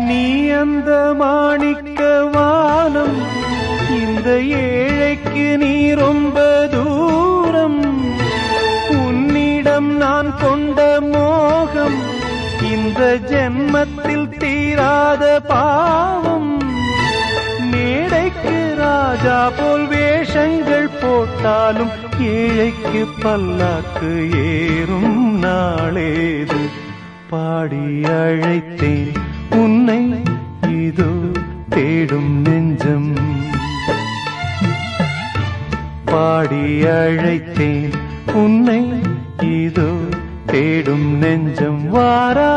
நீ அந்த மாணிக்க வானம், இந்த ஏழைக்கு நீ ரொம்ப தூரம். உன்னிடம் நான் கொண்ட மோகம் இந்த ஜென்மத்தில் தீராத பாவம். மேடைக்கு ராஜா போல் வேஷங்கள் போட்டாலும் ஏழைக்கு பல்லாக்கு ஏறும் நாளேது. பாடி அழைத்தேன் உன்னை, இதோ தேடும் நெஞ்சம். பாடி அழைத்தேன் உன்னை, இதோ தேடும் நெஞ்சம். வாரா